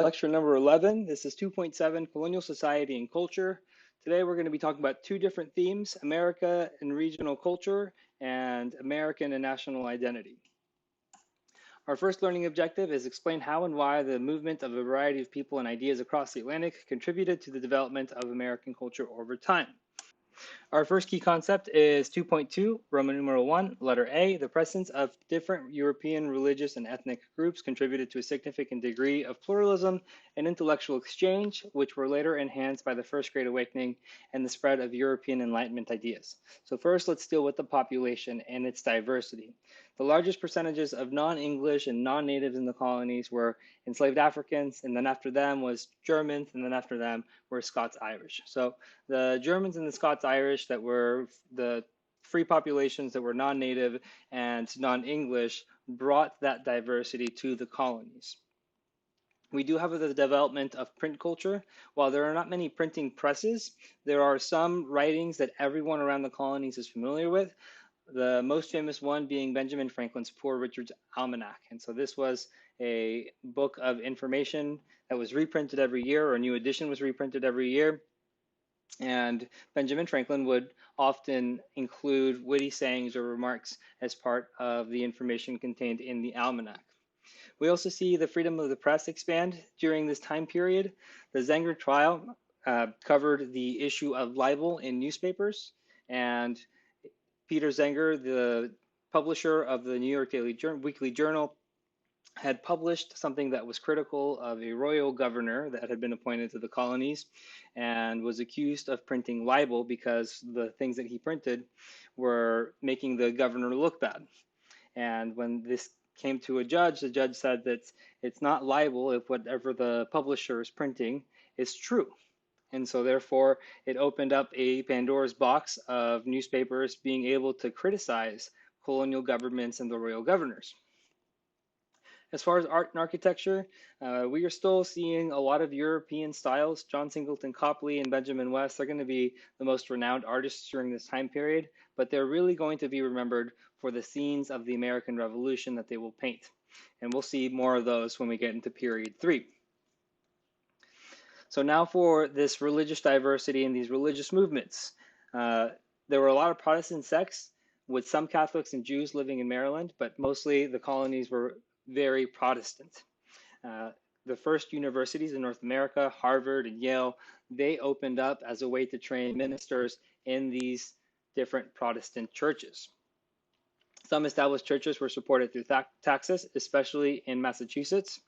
Lecture number 11. This is 2.7, Colonial Society and Culture. Today we're going to be talking about two different themes, America and regional culture and American and national identity. Our first learning objective is explain how and why the movement of a variety of people and ideas across the Atlantic contributed to the development of American culture over time. Our first key concept is 2.2, Roman numeral 1, letter A. The presence of different European religious and ethnic groups contributed to a significant degree of pluralism and intellectual exchange, which were later enhanced by the First Great Awakening and the spread of European Enlightenment ideas. So first, let's deal with the population and its diversity. The largest percentages of non-English and non-natives in the colonies were enslaved Africans, and then after them was Germans, and then after them were Scots-Irish. So the Germans and the Scots-Irish that were the free populations that were non-native and non-English brought that diversity to the colonies. We do have the development of print culture. While there are not many printing presses, there are some writings that everyone around the colonies is familiar with. The most famous one being Benjamin Franklin's Poor Richard's Almanac. And so this was a book of information that was reprinted every year, or a new edition was reprinted every year. And Benjamin Franklin would often include witty sayings or remarks as part of the information contained in the almanac. We also see the freedom of the press expand during this time period. The Zenger trial covered the issue of libel in newspapers, and Peter Zenger, the publisher of the New York Daily Weekly Journal, had published something that was critical of a royal governor that had been appointed to the colonies and was accused of printing libel because the things that he printed were making the governor look bad. And when this came to a judge, the judge said that it's not libel if whatever the publisher is printing is true. And so therefore, it opened up a Pandora's box of newspapers being able to criticize colonial governments and the royal governors. As far as art and architecture, we are still seeing a lot of European styles. John Singleton Copley and Benjamin West are going to be the most renowned artists during this time period, but they're really going to be remembered for the scenes of the American Revolution that they will paint. And we'll see more of those when we get into period 3. So now for this religious diversity and these religious movements. There were a lot of Protestant sects with some Catholics and Jews living in Maryland, but mostly the colonies were very Protestant. The first universities in North America, Harvard and Yale, they opened up as a way to train ministers in these different Protestant churches. Some established churches were supported through taxes, especially in Massachusetts.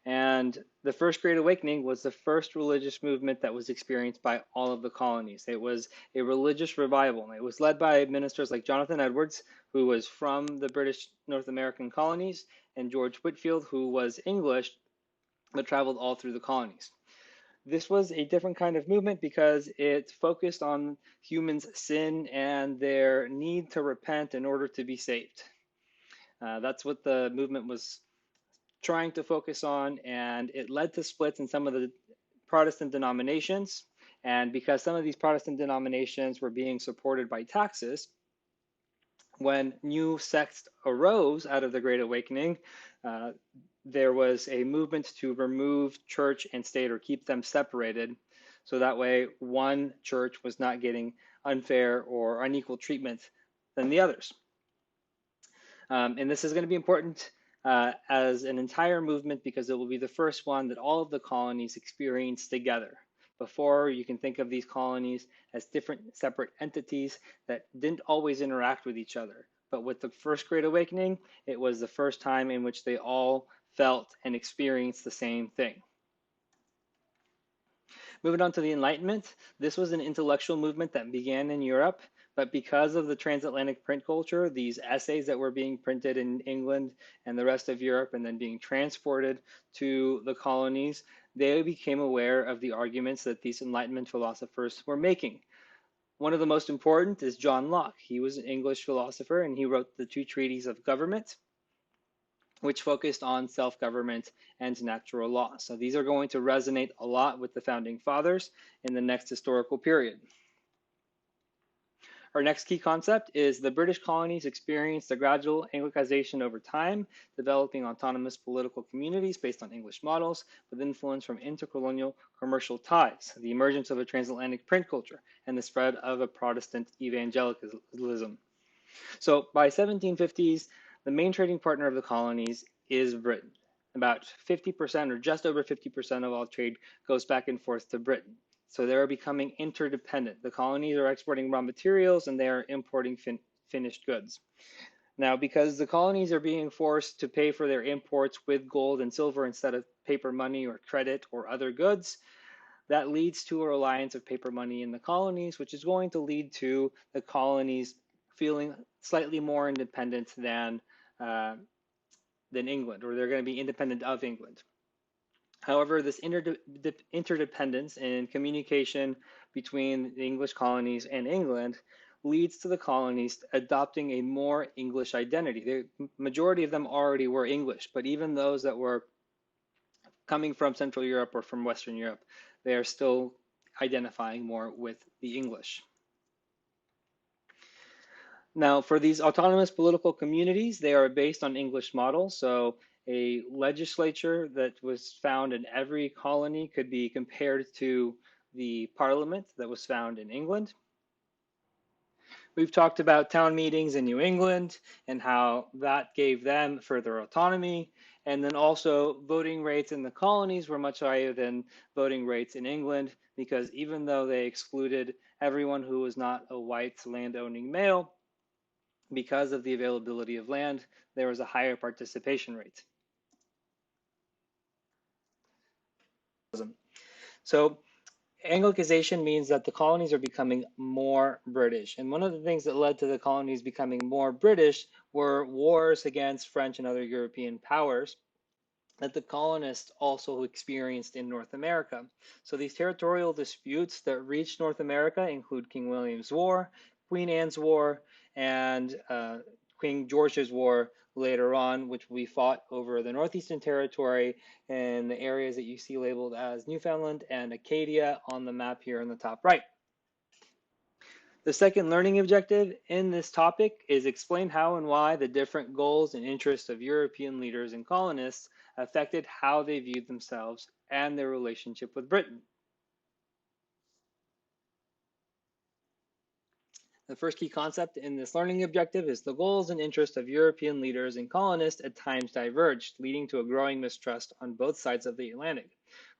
And the First Great Awakening was the first religious movement that was experienced by all of the colonies. It was a religious revival. It was led by ministers like Jonathan Edwards, who was from the British North American colonies, and George Whitefield, who was English, but traveled all through the colonies. This was a different kind of movement because it focused on humans' sin and their need to repent in order to be saved. That's what the movement was trying to focus on, and it led to splits in some of the Protestant denominations. And because some of these Protestant denominations were being supported by taxes, when new sects arose out of the Great Awakening, there was a movement to remove church and state or keep them separated. So that way one church was not getting unfair or unequal treatment than the others. And this is going to be important as an entire movement because it will be the first one that all of the colonies experience together. Before, you can think of these colonies as different separate entities that didn't always interact with each other. But with the First Great Awakening, it was the first time in which they all felt and experienced the same thing. Moving on to the Enlightenment, this was an intellectual movement that began in Europe, but because of the transatlantic print culture, these essays that were being printed in England and the rest of Europe and then being transported to the colonies, they became aware of the arguments that these Enlightenment philosophers were making. One of the most important is John Locke. He was an English philosopher and he wrote the 2 treatises of government, which focused on self-government and natural law. So these are going to resonate a lot with the founding fathers in the next historical period. Our next key concept is the British colonies experienced a gradual Anglicization over time, developing autonomous political communities based on English models with influence from intercolonial commercial ties, the emergence of a transatlantic print culture, and the spread of a Protestant evangelicalism. So by 1750s, the main trading partner of the colonies is Britain. About 50% or just over 50% of all trade goes back and forth to Britain. So they're becoming interdependent. The colonies are exporting raw materials and they are importing finished goods. Now, because the colonies are being forced to pay for their imports with gold and silver instead of paper money or credit or other goods, that leads to a reliance of paper money in the colonies, which is going to lead to the colonies feeling slightly more independent than England, or they're going to be independent of England. However, this interdependence and communication between the English colonies and England leads to the colonies adopting a more English identity. The majority of them already were English, but even those that were coming from Central Europe or from Western Europe, they are still identifying more with the English. Now, for these autonomous political communities, they are based on English models. So a legislature that was found in every colony could be compared to the parliament that was found in England. We've talked about town meetings in New England and how that gave them further autonomy. And then also voting rates in the colonies were much higher than voting rates in England, because even though they excluded everyone who was not a white landowning male, because of the availability of land, there was a higher participation rate. So Anglicization means that the colonies are becoming more British. And one of the things that led to the colonies becoming more British were wars against French and other European powers that the colonists also experienced in North America. So these territorial disputes that reached North America include King William's War, Queen Anne's War, and King George's War later on, which we fought over the Northeastern Territory and the areas that you see labeled as Newfoundland and Acadia on the map here in the top right. The second learning objective in this topic is explain how and why the different goals and interests of European leaders and colonists affected how they viewed themselves and their relationship with Britain. The first key concept in this learning objective is the goals and interests of European leaders and colonists at times diverged, leading to a growing mistrust on both sides of the Atlantic.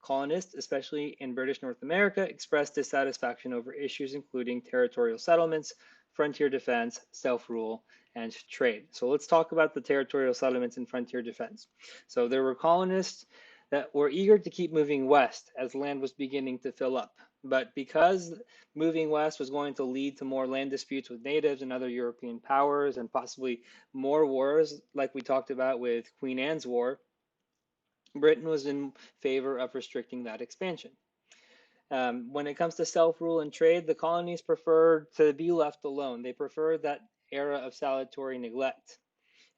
Colonists, especially in British North America, expressed dissatisfaction over issues including territorial settlements, frontier defense, self-rule, and trade. So let's talk about the territorial settlements and frontier defense. So there were colonists that were eager to keep moving west as land was beginning to fill up. But because moving west was going to lead to more land disputes with natives and other European powers and possibly more wars, like we talked about with Queen Anne's War, Britain was in favor of restricting that expansion. When it comes to self-rule and trade, the colonies preferred to be left alone. They preferred that era of salutary neglect.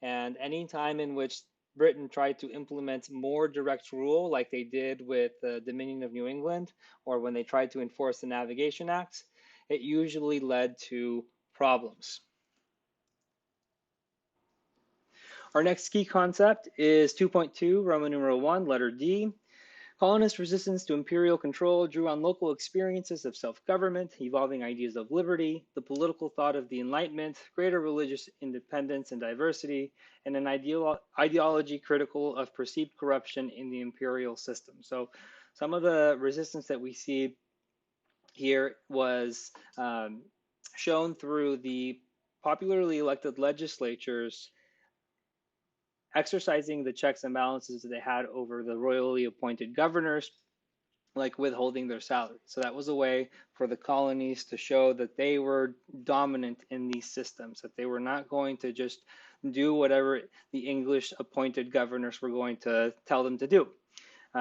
And any time in which Britain tried to implement more direct rule, like they did with the Dominion of New England, or when they tried to enforce the Navigation Acts, it usually led to problems. Our next key concept is 2.2, Roman numeral 1, letter D. Colonist resistance to imperial control drew on local experiences of self-government, evolving ideas of liberty, the political thought of the Enlightenment, greater religious independence and diversity, and an ideology critical of perceived corruption in the imperial system. So some of the resistance that we see here was shown through the popularly elected legislatures exercising the checks and balances that they had over the royally appointed governors, like withholding their salary. So that was a way for the colonies to show that they were dominant in these systems, that they were not going to just do whatever the English appointed governors were going to tell them to do.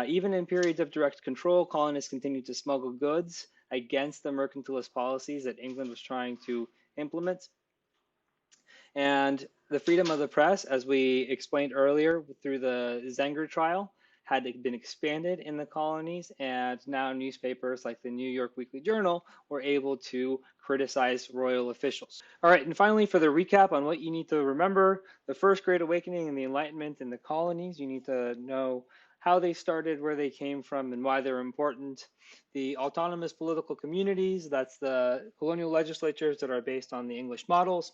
Even in periods of direct control, colonists continued to smuggle goods against the mercantilist policies that England was trying to implement. And the freedom of the press, as we explained earlier through the Zenger trial, had been expanded in the colonies, and now newspapers like the New York Weekly Journal were able to criticize royal officials. All right, and finally, for the recap on what you need to remember, the First Great Awakening and the Enlightenment in the colonies, you need to know how they started, where they came from, and why they're important. The autonomous political communities, that's the colonial legislatures that are based on the English models.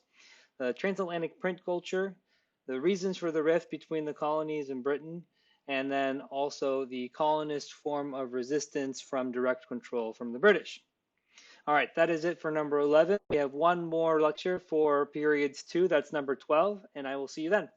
The transatlantic print culture, the reasons for the rift between the colonies and Britain, and then also the colonist form of resistance from direct control from the British. All right, that is it for number 11. We have one more lecture for periods 2, that's number 12, and I will see you then.